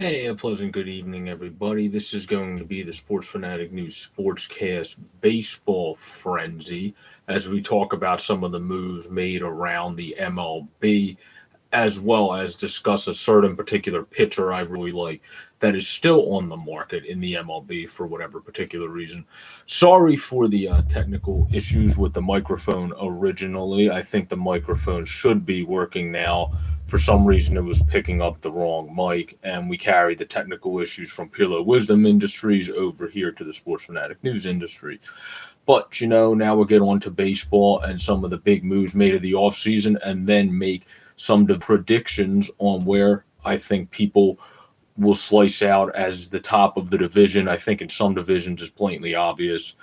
Hey, a pleasant good evening, everybody. This is going to be the Sports Fanatic News Sportscast Baseball Frenzy as we talk about some of the moves made around the MLB, as well as discuss a certain particular pitcher I really like that is still on the market in the MLB for whatever particular reason. Sorry for the technical issues with the microphone originally. I think the microphone should be working now. For some reason, it was picking up the wrong mic, and we carried the technical issues from Pure Wisdom Industries over here to the Sports Fanatic News Industry. But, now we'll get on to baseball and some of the big moves made of the offseason and then make some of the predictions on where I think people will slice out as the top of the division. I think in some divisions it's blatantly obvious,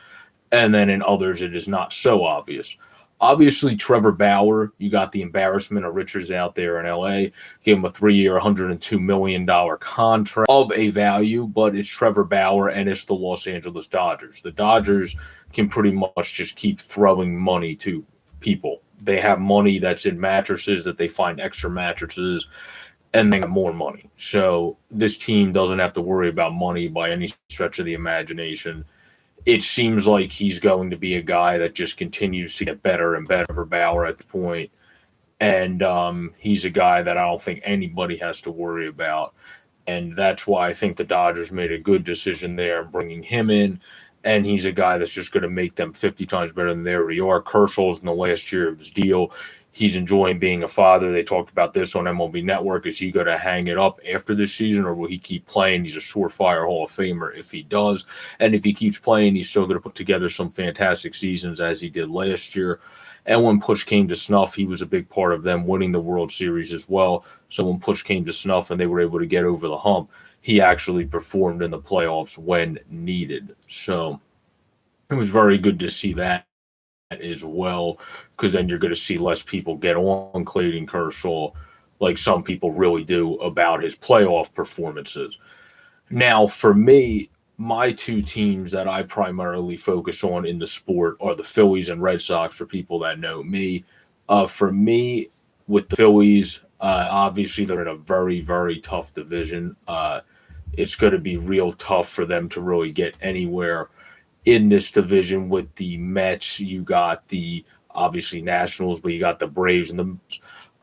and then in others it is not so obvious. Obviously, Trevor Bauer, you got the embarrassment of Richards out there in LA, gave him a 3-year, $102 million contract of a value, but it's Trevor Bauer and it's the Los Angeles Dodgers. The Dodgers can pretty much just keep throwing money to people. They have money that's in mattresses that they find extra mattresses and they have more money. So this team doesn't have to worry about money by any stretch of the imagination. It seems like he's going to be a guy that just continues to get better and better for Bauer at the point. And he's a guy that I don't think anybody has to worry about. And that's why I think the Dodgers made a good decision there bringing him in. And he's a guy that's just going to make them 50 times better than they already are. Kerschel's in the last year of his deal. He's enjoying being a father. They talked about this on MLB Network. Is he going to hang it up after this season, or will he keep playing? He's a surefire Hall of Famer if he does. And if he keeps playing, he's still going to put together some fantastic seasons as he did last year. And when push came to snuff, he was a big part of them winning the World Series as well. So when push came to snuff and they were able to get over the hump, he actually performed in the playoffs when needed. So it was very good to see that as well, because then you're going to see less people get on Clayton Kershaw like some people really do about his playoff performances. Now, for me, my two teams that I primarily focus on in the sport are the Phillies and Red Sox for people that know me. For me, with the Phillies, obviously they're in a very, very tough division. It's going to be real tough for them to really get anywhere in this division with the Mets. You got the obviously Nationals, but you got the Braves and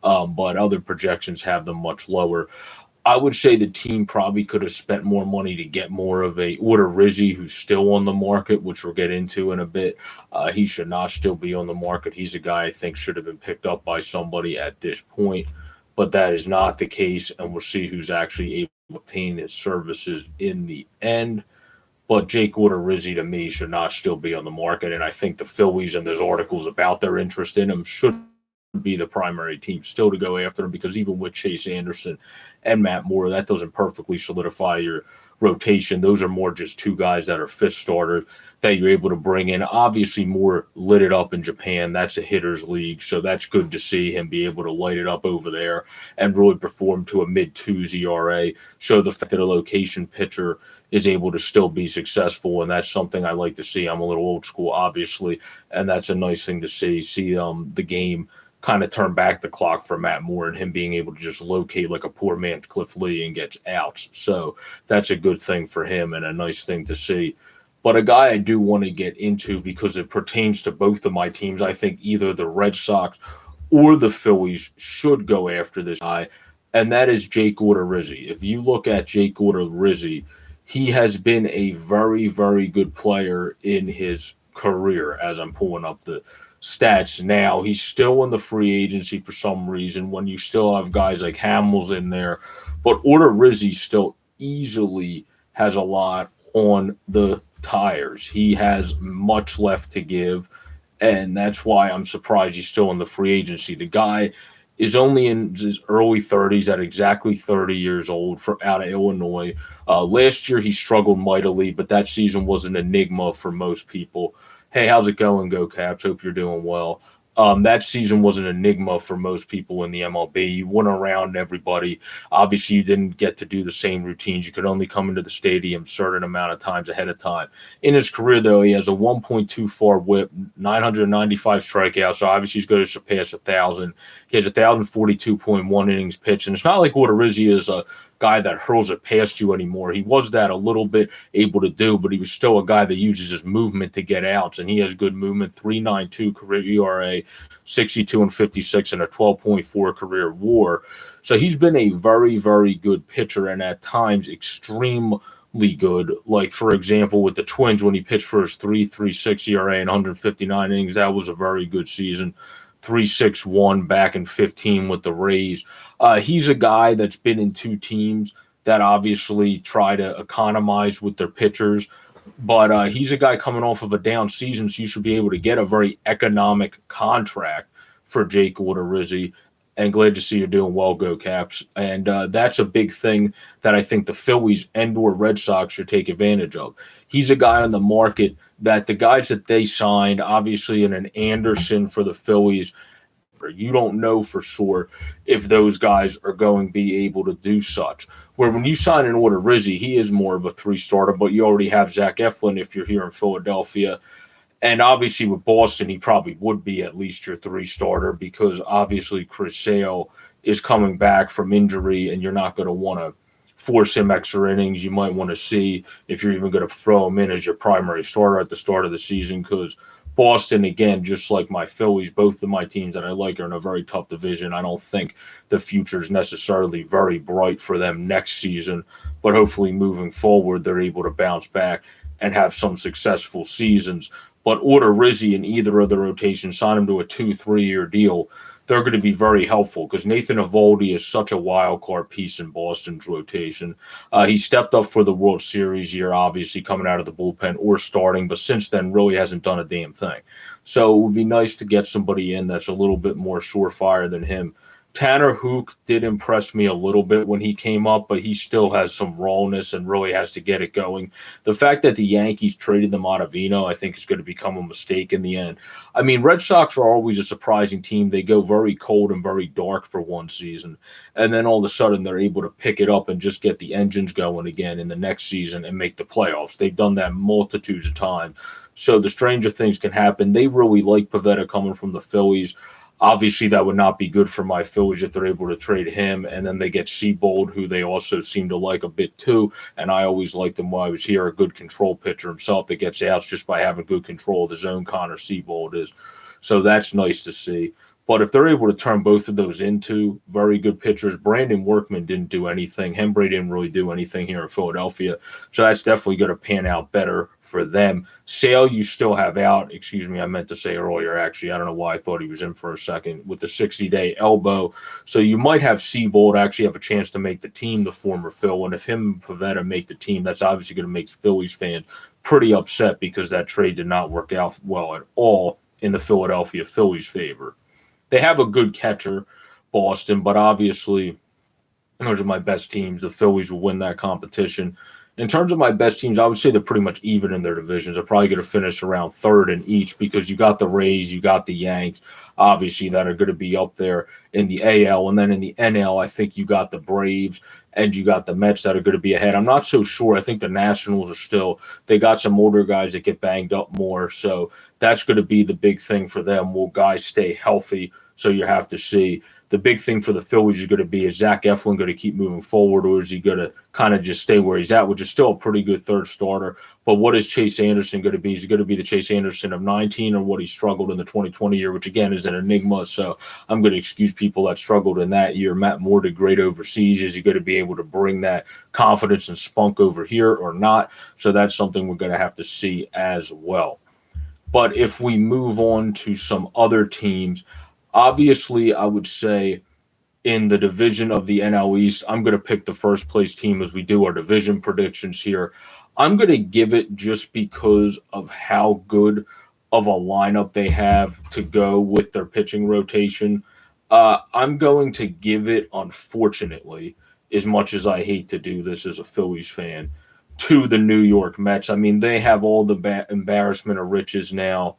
but other projections have them much lower. I would say the team probably could have spent more money to get more of a Rizzi, who's still on the market, which we'll get into in a bit. He should not still be on the market. He's a guy I think should have been picked up by somebody at this point, but that is not the case, and we'll see who's actually able to obtain his services in the end. But Jake Rizzi, to me, should not still be on the market, and I think the Phillies, and there's articles about their interest in him, should be the primary team still to go after him, because even with Chase Anderson and Matt Moore, that doesn't perfectly solidify your rotation. Those are more just two guys that are fifth starters that you're able to bring in. Obviously, Moore lit it up in Japan. That's a hitter's league, so that's good to see him be able to light it up over there and really perform to a mid-twos ERA, show the fact that a location pitcher is able to still be successful, and that's something I like to see. I'm a little old school, obviously, and that's a nice thing to see. See the game kind of turn back the clock for Matt Moore and him being able to just locate like a poor man's Cliff Lee and gets outs. So that's a good thing for him and a nice thing to see. But a guy I do want to get into because it pertains to both of my teams, I think either the Red Sox or the Phillies should go after this guy, and that is Jake Odorizzi. If you look at Jake Odorizzi, he has been a very, very good player in his career, as I'm pulling up the stats now. He's still in the free agency for some reason when you still have guys like Hamels in there, but Odorizzi still easily has a lot on the tires. He has much left to give, and that's why I'm surprised he's still in the free agency. The guy is only in his early 30s, at exactly 30 years old, out of Illinois. Last year he struggled mightily, but that season was an enigma for most people. Hey, how's it going, Go Caps? Hope you're doing well. That season was an enigma for most people in the MLB. You went around everybody. Obviously, you didn't get to do the same routines. You could only come into the stadium a certain amount of times ahead of time. In his career, though, he has a 1.24 whip, 995 strikeouts, so obviously he's going to surpass 1,000. He has 1,042.1 innings pitched, and it's not like Odorizzi is a guy that hurls it past you anymore. He was that a little bit able to do, but he was still a guy that uses his movement to get outs, and he has good movement. 3.92 career ERA, 62 and 56, and a 12.4 career WAR. So he's been a very, very good pitcher, and at times extremely good. Like, for example, with the Twins, when he pitched for his 3.36 ERA and 159 innings, that was a very good season. 3.61 back in 15 with the Rays. He's a guy that's been in two teams that obviously try to economize with their pitchers, but he's a guy coming off of a down season, so you should be able to get a very economic contract for Jake Odorizzi. And glad to see you're doing well, Go Caps. And that's a big thing that I think the Phillies and or Red Sox should take advantage of. He's a guy on the market that the guys that they signed, obviously in an Anderson for the Phillies, you don't know for sure if those guys are going to be able to do such. Where when you sign an Odorizzi, he is more of a three-starter, but you already have Zach Eflin if you're here in Philadelphia. And obviously with Boston, he probably would be at least your three-starter because obviously Chris Sale is coming back from injury, and you're not going to want to force him extra innings. You might want to see if you're even going to throw him in as your primary starter at the start of the season because Boston, again, just like my Phillies, both of my teams that I like are in a very tough division. I don't think the future is necessarily very bright for them next season, but hopefully moving forward, they're able to bounce back and have some successful seasons. But Odorizzi in either of the rotations, sign him to a 2-3 year deal. They're going to be very helpful because Nathan Eovaldi is such a wild card piece in Boston's rotation. He stepped up for the World Series year, obviously coming out of the bullpen or starting, but since then really hasn't done a damn thing. So it would be nice to get somebody in that's a little bit more surefire than him. Tanner Houck did impress me a little bit when he came up, but he still has some rawness and really has to get it going. The fact that the Yankees traded them out of Ottavino, I think, is going to become a mistake in the end. I mean, Red Sox are always a surprising team. They go very cold and very dark for one season, and then all of a sudden they're able to pick it up and just get the engines going again in the next season and make the playoffs. They've done that multitudes of times. So the stranger things can happen. They really like Pivetta coming from the Phillies. Obviously, that would not be good for my Phillies if they're able to trade him. And then they get Seabold, who they also seem to like a bit too. And I always liked him while I was here, a good control pitcher himself that gets outs just by having good control of the zone. Connor Seabold is. So that's nice to see. But if they're able to turn both of those into very good pitchers, Brandon Workman didn't do anything. Hembree didn't really do anything here in Philadelphia. So that's definitely going to pan out better for them. Sale, you still have out. Excuse me, I meant to say earlier, actually. I don't know why I thought he was in for a second with the 60-day elbow. So you might have Seabold actually have a chance to make the team, the former Phil. And if him and Pivetta make the team, that's obviously going to make Phillies fans pretty upset because that trade did not work out well at all in the Philadelphia Phillies' favor. They have a good catcher, Boston, but obviously those are my best teams. The Phillies will win that competition. In terms of my best teams, I would say they're pretty much even in their divisions. They're probably going to finish around third in each because you got the Rays, you got the Yanks, obviously, that are going to be up there in the AL. And then in the NL, I think you got the Braves and you got the Mets that are going to be ahead. I'm not so sure. I think the Nationals are still – they got some older guys that get banged up more. So that's going to be the big thing for them. Will guys stay healthy? So you have to see. The big thing for the Phillies is going to be, is Zach Eflin going to keep moving forward, or is he going to kind of just stay where he's at, which is still a pretty good third starter. But what is Chase Anderson going to be? Is he going to be the Chase Anderson of 19, or what he struggled in the 2020 year, which, again, is an enigma. So I'm going to excuse people that struggled in that year. Matt Moore did great overseas. Is he going to be able to bring that confidence and spunk over here or not? So that's something we're going to have to see as well. But if we move on to some other teams, obviously, I would say in the division of the NL East, I'm going to pick the first place team as we do our division predictions here. I'm going to give it just because of how good of a lineup they have to go with their pitching rotation. I'm going to give it, unfortunately, as much as I hate to do this as a Phillies fan, to the New York Mets. I mean, they have all the embarrassment of riches now.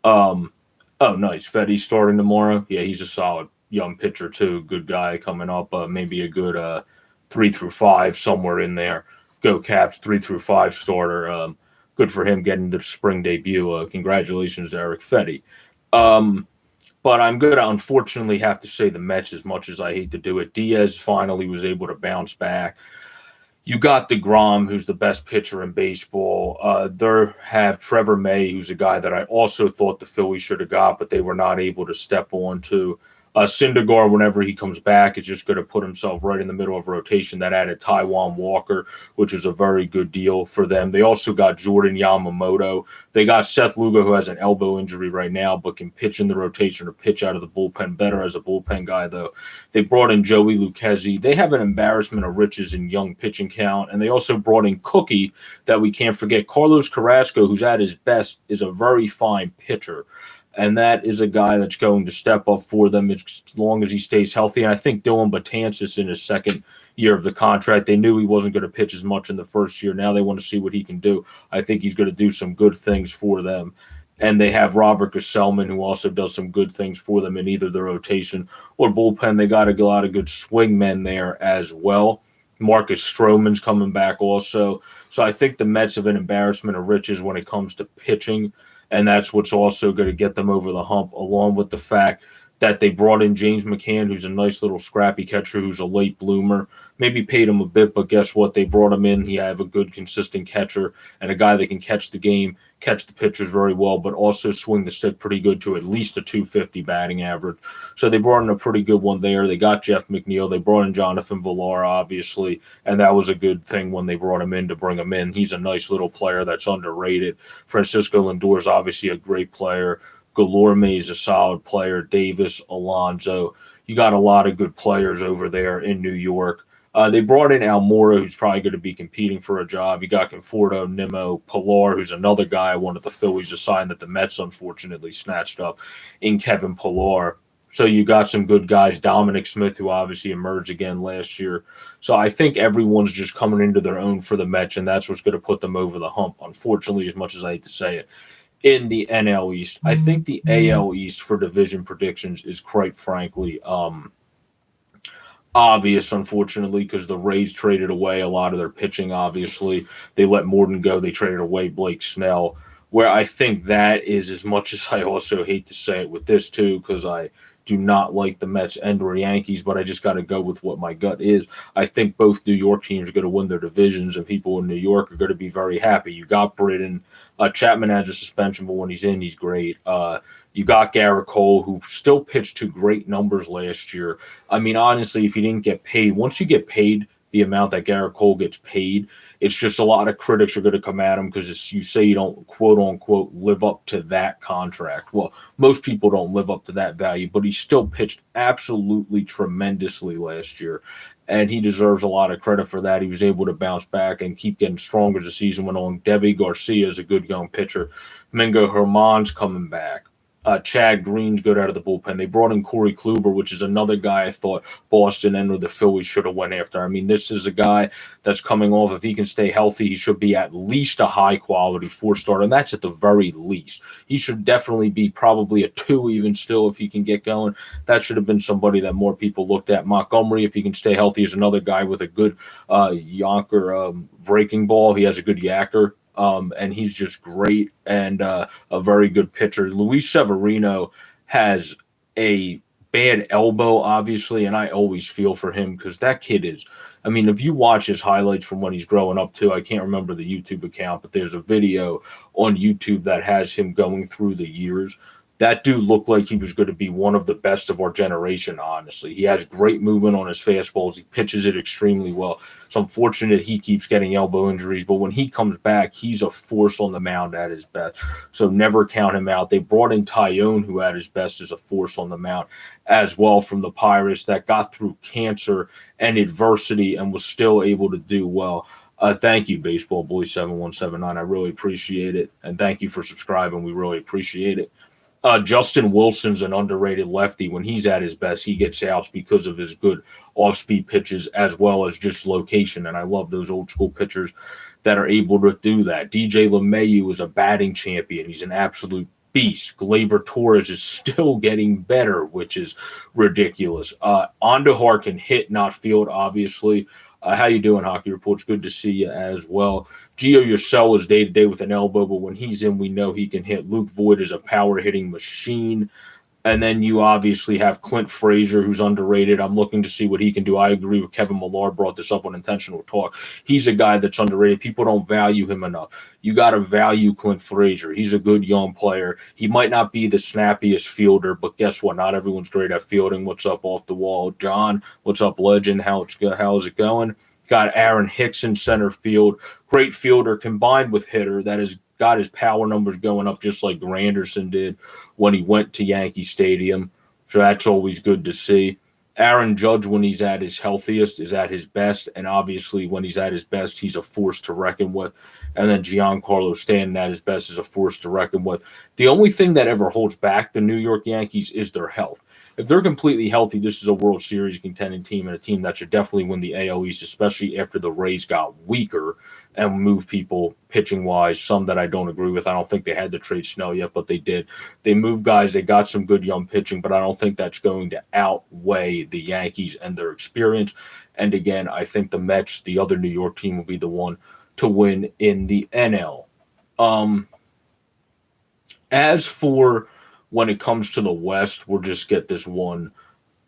Oh, nice. Fetty's starting tomorrow. Yeah, he's a solid young pitcher, too. Good guy coming up. Maybe a good 3 through 5 somewhere in there. Go Caps, 3 through 5 starter. Good for him getting the spring debut. Congratulations, Eric Fetty. But I'm going to unfortunately have to say the Mets, as much as I hate to do it. Diaz finally was able to bounce back. You got DeGrom, who's the best pitcher in baseball. They have Trevor May, who's a guy that I also thought the Phillies should have got, but they were not able to step on to. Syndergaard, whenever he comes back, is just going to put himself right in the middle of rotation. That added Taijuan Walker, which was a very good deal for them. They also got Jordan Yamamoto. They got Seth Lugo, who has an elbow injury right now, but can pitch in the rotation or pitch out of the bullpen better as a bullpen guy, though. They brought in Joey Lucchesi. They have an embarrassment of riches in young pitching count, and they also brought in Cookie, that we can't forget. Carlos Carrasco, who's at his best, is a very fine pitcher. And that is a guy that's going to step up for them as long as he stays healthy. And I think Dylan Betances in his second year of the contract, they knew he wasn't going to pitch as much in the first year. Now they want to see what he can do. I think he's going to do some good things for them. And they have Robert Gesellman, who also does some good things for them in either the rotation or bullpen. They got a lot of good swing men there as well. Marcus Stroman's coming back also. So I think the Mets have an embarrassment of riches when it comes to pitching. And that's what's also going to get them over the hump, along with the fact that they brought in James McCann, who's a nice little scrappy catcher, who's a late bloomer. Maybe paid him a bit, but guess what? They brought him in. He have a good, consistent catcher and a guy that can catch the game, catch the pitchers very well, but also swing the stick pretty good to at least a 250 batting average. So they brought in a pretty good one there. They got Jeff McNeil. They brought in Jonathan Villar, obviously, and that was a good thing when they brought him in to bring him in. He's a nice little player that's underrated. Francisco Lindor is obviously a great player. Galorme is a solid player. Davis, Alonso. You got a lot of good players over there in New York. They brought in Almora, who's probably going to be competing for a job. You got Conforto, Nimmo, Pilar, who's another guy I wanted the Phillies to sign that the Mets unfortunately snatched up in Kevin Pilar. So you got some good guys. Dominic Smith, who obviously emerged again last year. So I think everyone's just coming into their own for the Mets, and that's what's going to put them over the hump, unfortunately, as much as I hate to say it. In the NL East, I think the AL East for division predictions is quite frankly obvious, unfortunately, because the Rays traded away a lot of their pitching, obviously. They let Morton go. They traded away Blake Snell, where I think that is, as much as I also hate to say it with this, too, because I do not like the Mets and or Yankees, but I just got to go with what my gut is. I think both New York teams are going to win their divisions, and people in New York are going to be very happy. You got Britton. Chapman has a suspension, but when he's in, he's great. You got Garrett Cole, who still pitched to great numbers last year. I mean, honestly, if he didn't get paid, once you get paid the amount that Garrett Cole gets paid, it's just a lot of critics are going to come at him because you say you don't, quote unquote, live up to that contract. Well, most people don't live up to that value, but he still pitched absolutely tremendously last year. And he deserves a lot of credit for that. He was able to bounce back and keep getting stronger as the season went on. Devi Garcia is a good young pitcher. Mingo Herman's coming back. Chad Green's good out of the bullpen. They brought in Corey Kluber, which is another guy I thought Boston and or the Phillies should have went after. I mean, this is a guy that's coming off. If he can stay healthy, he should be at least a high-quality four-star, and that's at the very least. He should definitely be probably a 2 even still if he can get going. That should have been somebody that more people looked at. Montgomery, if he can stay healthy, is another guy with a good yonker breaking ball. He has a good yacker. And he's just great and a very good pitcher. Luis Severino has a bad elbow, obviously, and I always feel for him because that kid is, I mean, if you watch his highlights from when he's growing up too, I can't remember the YouTube account, but there's a video on YouTube that has him going through the years. That dude looked like he was going to be one of the best of our generation, honestly. He has great movement on his fastballs. He pitches it extremely well. It's unfortunate he keeps getting elbow injuries, but when he comes back, he's a force on the mound at his best. So never count him out. They brought in Tyone, who at his best is a force on the mound as well from the Pirates that got through cancer and adversity and was still able to do well. Thank you, Baseball Boy 7179. I really appreciate it. And thank you for subscribing. We really appreciate it. Justin Wilson's an underrated lefty. When he's at his best, he gets outs because of his good off-speed pitches as well as just location. And I love those old-school pitchers that are able to do that. DJ LeMahieu is a batting champion. He's an absolute beast. Gleyber Torres is still getting better, which is ridiculous. Andujar can hit, not field, obviously. How you doing, Hockey Reports? Good to see you as well. Gio Urshela is day-to-day with an elbow, but when he's in, we know he can hit. Luke Voigt is a power-hitting machine. And then you obviously have Clint Frazier, who's underrated. I'm looking to see what he can do. I agree with Kevin Millar, brought this up on Intentional Talk. He's a guy that's underrated. People don't value him enough. You got to value Clint Frazier. He's a good young player. He might not be the snappiest fielder, but guess what? Not everyone's great at fielding. What's up off the wall? John, what's up, legend? How's it going? Got Aaron Hicks in center field. Great fielder combined with hitter that has got his power numbers going up just like Granderson did when he went to Yankee Stadium. So that's always good to see. Aaron Judge, when he's at his healthiest, is at his best. And obviously, when he's at his best, he's a force to reckon with. And then Giancarlo Stanton at his best is a force to reckon with. The only thing that ever holds back the New York Yankees is their health. If they're completely healthy, this is a World Series contending team and a team that should definitely win the AL East, especially after the Rays got weaker and move people pitching wise. Some that I don't agree with. I don't think they had to trade Snell yet, but they did. They moved guys. They got some good young pitching, but I don't think that's going to outweigh the Yankees and their experience. And again, I think the Mets, the other New York team, will be the one to win in the NL. As for when it comes to the West, we'll just get this one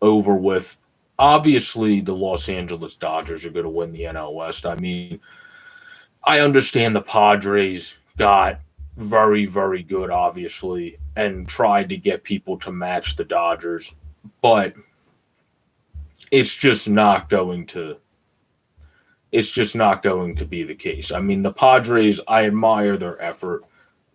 over with. Obviously, the Los Angeles Dodgers are going to win the NL West. I mean, I understand the Padres got very, very good, obviously, and tried to get people to match the Dodgers, but it's just not going to be the case. I mean, the Padres, I admire their effort.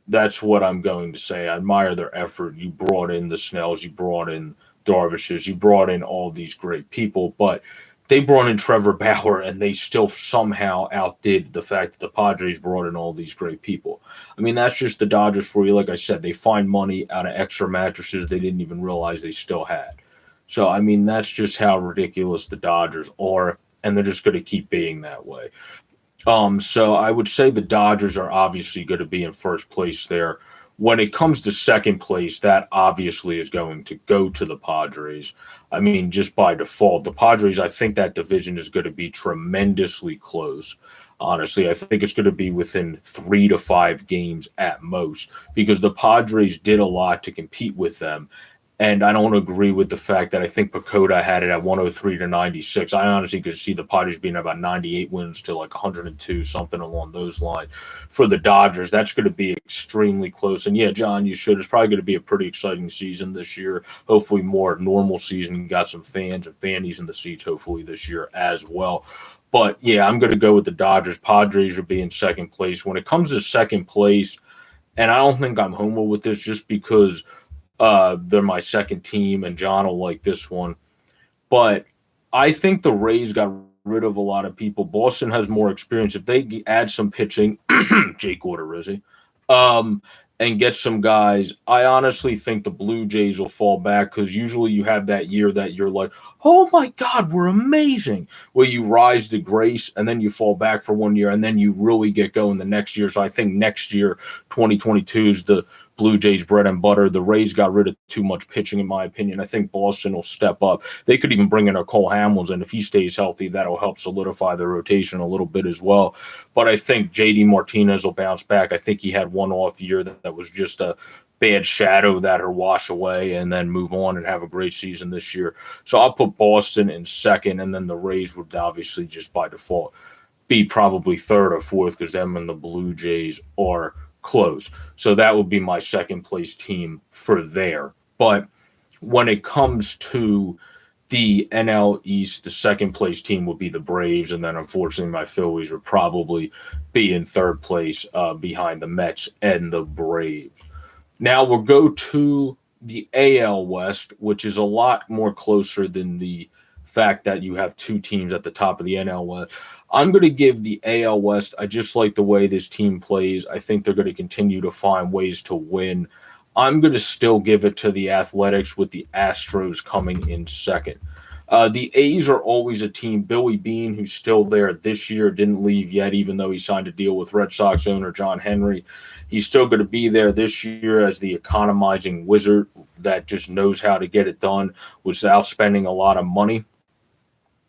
That's what I'm going to say. I admire their effort. You brought in the Snells, you brought in Darvishes, you brought in all these great people, but they brought in Trevor Bauer, and they still somehow outdid the fact that the Padres brought in all these great people. I mean, that's just the Dodgers for you. Like I said, they find money out of extra mattresses they didn't even realize they still had. So, I mean, that's just how ridiculous the Dodgers are, and they're just going to keep being that way. So I would say the Dodgers are obviously going to be in first place there. When it comes to second place, that obviously is going to go to the Padres. I mean, just by default, the Padres, I think that division is going to be tremendously close. Honestly, I think it's going to be within 3 to 5 games at most because the Padres did a lot to compete with them. And I don't agree with the fact that I think Pacoda had it at 103 to 96. I honestly could see the Padres being about 98 wins to like 102, something along those lines. For the Dodgers, that's going to be extremely close. And yeah, John, you should. It's probably going to be a pretty exciting season this year. Hopefully more normal season. Got some fans and fannies in the seats hopefully this year as well. But yeah, I'm going to go with the Dodgers. Padres will be in second place. When it comes to second place, and I don't think I'm homer with this just because – they're my second team, and John will like this one. But I think the Rays got rid of a lot of people. Boston has more experience. If they add some pitching, Jake Odorizzi, and get some guys, I honestly think the Blue Jays will fall back because usually you have that year that you're like, oh my God, we're amazing. Where you rise to grace and then you fall back for 1 year and then you really get going the next year. So I think next year, 2022, is the Blue Jays bread and butter. The Rays got rid of too much pitching, in my opinion. I think Boston will step up. They could even bring in a Cole Hamels, and if he stays healthy, that'll help solidify the rotation a little bit as well. But I think JD Martinez will bounce back. I think he had one off year that was just a bad shadow that'll wash away and then move on and have a great season this year. So I'll put Boston in second, and then the Rays would obviously just by default be probably third or fourth because them and the Blue Jays are close. So that would be my second place team for there. But when it comes to the NL East, the second place team would be the Braves. And then unfortunately, my Phillies would probably be in third place behind the Mets and the Braves. Now we'll go to the AL West, which is a lot more closer than the fact that you have two teams at the top of the NL West. I'm going to give the AL West. I just like the way this team plays. I think they're going to continue to find ways to win. I'm going to still give it to the Athletics with the Astros coming in second. The A's are always a team. Billy Beane, who's still there this year, didn't leave yet, even though he signed a deal with Red Sox owner John Henry. He's still going to be there this year as the economizing wizard that just knows how to get it done without spending a lot of money.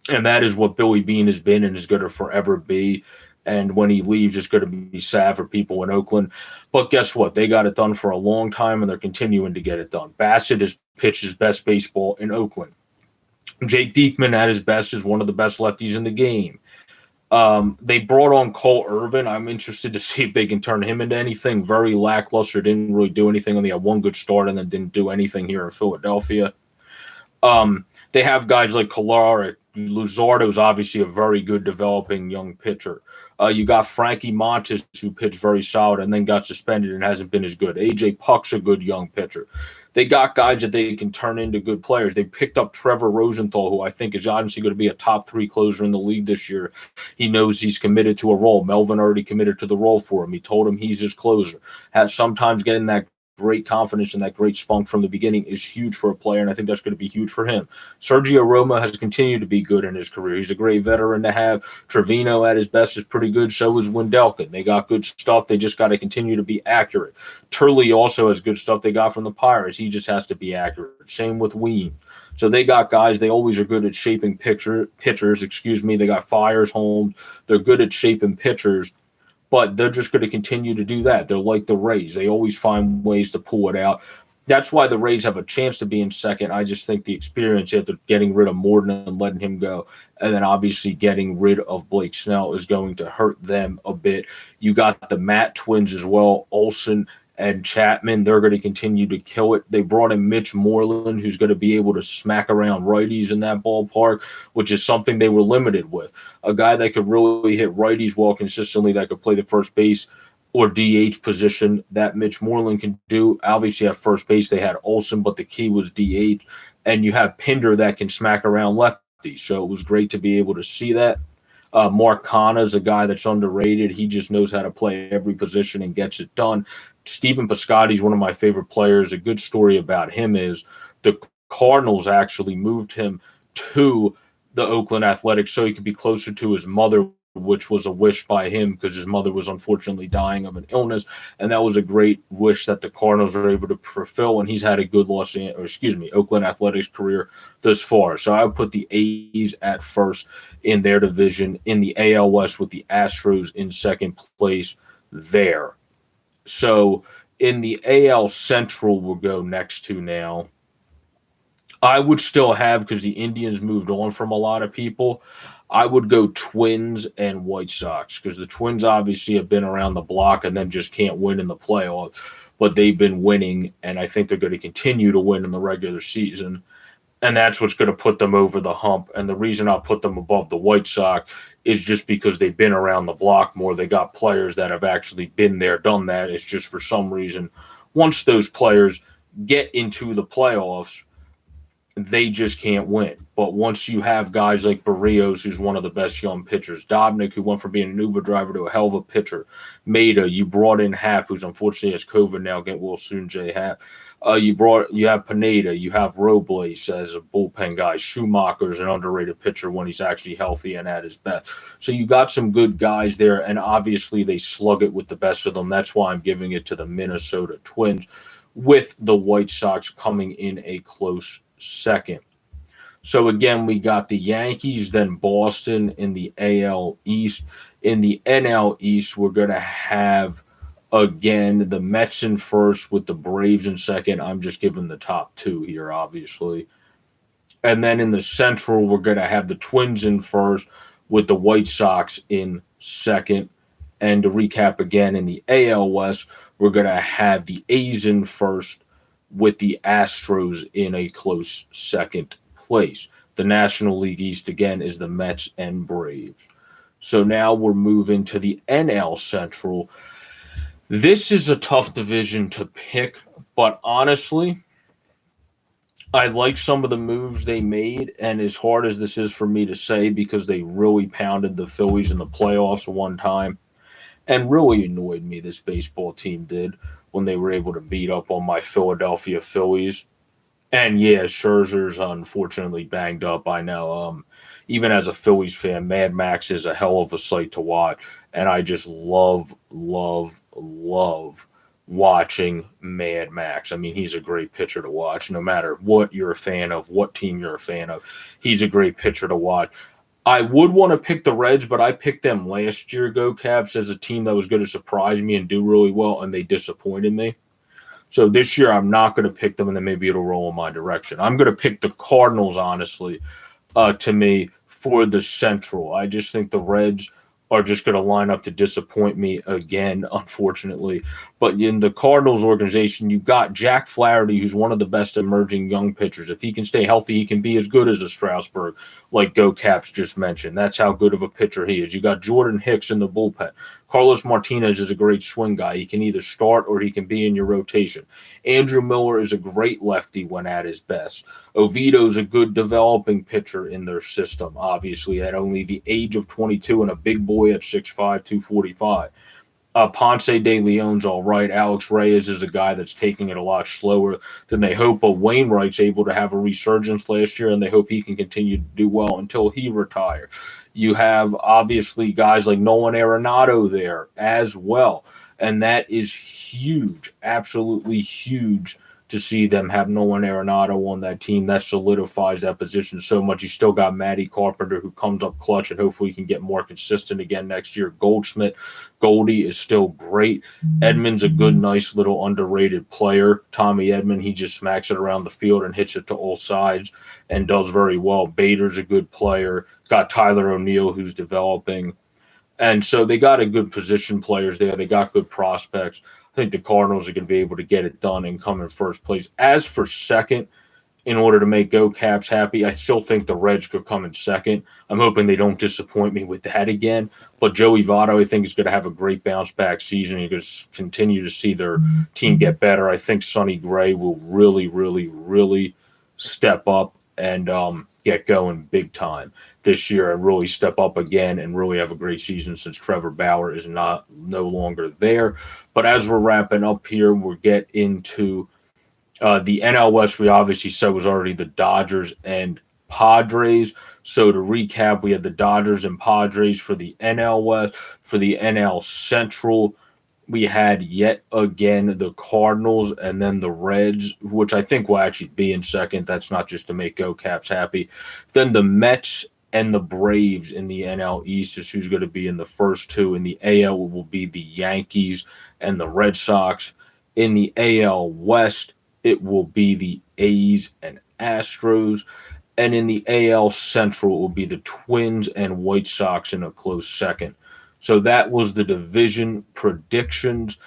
And that is what Billy Beane has been and is going to forever be. And when he leaves, it's going to be sad for people in Oakland. But guess what? They got it done for a long time, and they're continuing to get it done. Bassett has pitched his best baseball in Oakland. Jake Diekman at his best is one of the best lefties in the game. They brought on Cole Irvin. I'm interested to see if they can turn him into anything. Very lackluster. Didn't really do anything. Only had one good start and then didn't do anything here in Philadelphia. They have guys like Kalara. Luzardo's obviously a very good developing young pitcher. You got Frankie Montes, who pitched very solid and then got suspended and hasn't been as good. AJ Puck's a good young pitcher. They got guys that they can turn into good players. They picked up Trevor Rosenthal, who I think is obviously going to be a top 3 closer in the league this year. He knows he's committed to a role. Melvin already committed to the role for him. He told him he's his closer. Sometimes getting that great confidence and that great spunk from the beginning is huge for a player, and I think that's going to be huge for him. Sergio Roma has continued to be good in his career. He's a great veteran to have. Trevino at his best is pretty good. So is Wendelken. They got good stuff. They just got to continue to be accurate. Turley also has good stuff they got from the Pirates. He just has to be accurate. Same with Ween. So they got guys. They always are good at shaping pitchers. They got Fires, Holmes. They're good at shaping pitchers. But they're just going to continue to do that. They're like the Rays. They always find ways to pull it out. That's why the Rays have a chance to be in second. I just think the experience after getting rid of Morton and letting him go, and then obviously getting rid of Blake Snell is going to hurt them a bit. You got the Matt twins as well, Olsen and Chapman. They're going to continue to kill it. They brought in Mitch Moreland, who's going to be able to smack around righties in that ballpark, which is something they were limited with. A guy that could really hit righties well consistently, that could play the first base or DH position that Mitch Moreland can do. Obviously at first base they had Olsen, but the key was DH. And you have Pinder that can smack around lefties. So it was great to be able to see that. Mark Canha is a guy that's underrated. He just knows how to play every position and gets it done. Stephen Biscotti is one of my favorite players. A good story about him is the Cardinals actually moved him to the Oakland Athletics so he could be closer to his mother, which was a wish by him because his mother was unfortunately dying of an illness. And that was a great wish that the Cardinals were able to fulfill. And he's had a good Oakland Athletics career thus far. So I would put the A's at first in their division, in the AL West with the Astros in second place there. So in the AL Central, we'll go next to now. I would still have, because the Indians moved on from a lot of people, I would go Twins and White Sox, because the Twins obviously have been around the block and then just can't win in the playoffs, but they've been winning, and I think they're going to continue to win in the regular season. And that's what's going to put them over the hump. And the reason I'll put them above the White Sox is just because they've been around the block more. They got players that have actually been there, done that. It's just for some reason, once those players get into the playoffs, they just can't win. But once you have guys like Barrios, who's one of the best young pitchers, Dobnik, who went from being an Uber driver to a hell of a pitcher, Maeda, you brought in Happ, who's unfortunately has COVID now, get well soon, Jay Happ. You have Pineda, you have Robles as a bullpen guy. Schumacher's an underrated pitcher when he's actually healthy and at his best. So you got some good guys there, and obviously they slug it with the best of them. That's why I'm giving it to the Minnesota Twins, with the White Sox coming in a close second. So again, we got the Yankees, then Boston in the AL East. In the NL East, we're going to have, again, the Mets in first with the Braves in second. I'm just giving the top two here, obviously. And then in the Central, we're going to have the Twins in first with the White Sox in second. And to recap again, in the AL West, we're going to have the A's in first with the Astros in a close second place. The National League East, again, is the Mets and Braves. So now we're moving to the NL Central. This is a tough division to pick, but honestly, I like some of the moves they made, and as hard as this is for me to say, because they really pounded the Phillies in the playoffs one time, and really annoyed me, this baseball team did, when they were able to beat up on my Philadelphia Phillies. And yeah, Scherzer's unfortunately banged up, I know. Even as a Phillies fan, Mad Max is a hell of a sight to watch. And I just love watching Mad Max. I mean, he's a great pitcher to watch, no matter what you're a fan of, what team you're a fan of. He's a great pitcher to watch. I would want to pick the Reds, but I picked them last year, Go Caps, as a team that was going to surprise me and do really well, and they disappointed me. So this year, I'm not going to pick them, and then maybe it'll roll in my direction. I'm going to pick the Cardinals, honestly, to me, for the Central. I just think the Reds are just going to line up to disappoint me again, unfortunately. But in the Cardinals organization, you've got Jack Flaherty, who's one of the best emerging young pitchers. If he can stay healthy, he can be as good as a Strasburg, like Go Caps just mentioned. That's how good of a pitcher he is. You got Jordan Hicks in the bullpen. Carlos Martinez is a great swing guy. He can either start or he can be in your rotation. Andrew Miller is a great lefty when at his best. Oviedo's a good developing pitcher in their system, obviously, at only the age of 22 and a big boy at 6'5", 245. Ponce de Leon's all right. Alex Reyes is a guy that's taking it a lot slower than they hope. But Wainwright's able to have a resurgence last year, and they hope he can continue to do well until he retires. You have, obviously, guys like Nolan Arenado there as well. And that is huge, absolutely huge to see them have Nolan Arenado on that team. That solidifies that position so much. You still got Matty Carpenter, who comes up clutch, and hopefully he can get more consistent again next year. Goldie is still great. Edmonds a good, nice little underrated player. Tommy Edman, he just smacks it around the field and hits it to all sides and does very well. Bader's a good player. Got Tyler O'Neill, who's developing. And so they got a good position players there. They got good prospects. I think the Cardinals are going to be able to get it done and come in first place. As for second, in order to make Go Caps happy, I still think the Reds could come in second. I'm hoping they don't disappoint me with that again. But Joey Votto, I think, is going to have a great bounce-back season. You're going to continue to see their team get better. I think Sonny Gray will really, really, really step up and get going big time this year and really step up again and really have a great season since Trevor Bauer is no longer there. But as we're wrapping up here, we'll get into the NL West. We obviously said was already the Dodgers and Padres. So to recap, we had the Dodgers and Padres for the NL West. For the NL Central, we had yet again the Cardinals and then the Reds, which I think will actually be in second. That's not just to make Go Caps happy. Then the Mets and the Braves in the NL East is who's going to be in the first two. In the AL will be the Yankees and the Red Sox. In the AL West, it will be the A's and Astros. And in the AL Central, it will be the Twins and White Sox in a close second. So that was the division predictions.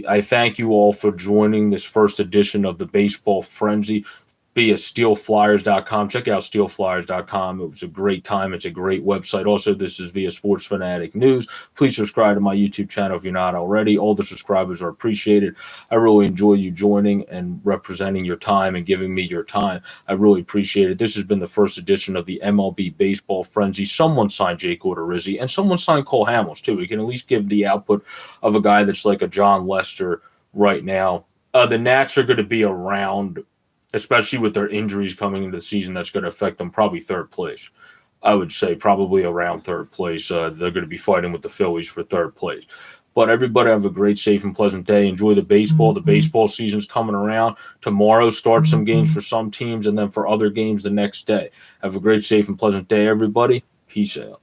I thank you all for joining this first edition of the Baseball Frenzy via steelflyers.com. Check out steelflyers.com. It was a great time. It's a great website. Also, this is via Sports Fanatic News. Please subscribe to my YouTube channel if you're not already. All the subscribers are appreciated. I really enjoy you joining and representing your time and giving me your time. I really appreciate it. This has been the first edition of the MLB Baseball Frenzy. Someone signed Jake Odorizzi, and someone signed Cole Hamels, too. We can at least give the output of a guy that's like a John Lester right now. The Nats are going to be around, especially with their injuries coming into the season. That's going to affect them probably third place. I would say probably around third place. They're going to be fighting with the Phillies for third place. But everybody have a great, safe, and pleasant day. Enjoy the baseball. The baseball season's coming around. Tomorrow, start some games for some teams, and then for other games the next day. Have a great, safe, and pleasant day, everybody. Peace out.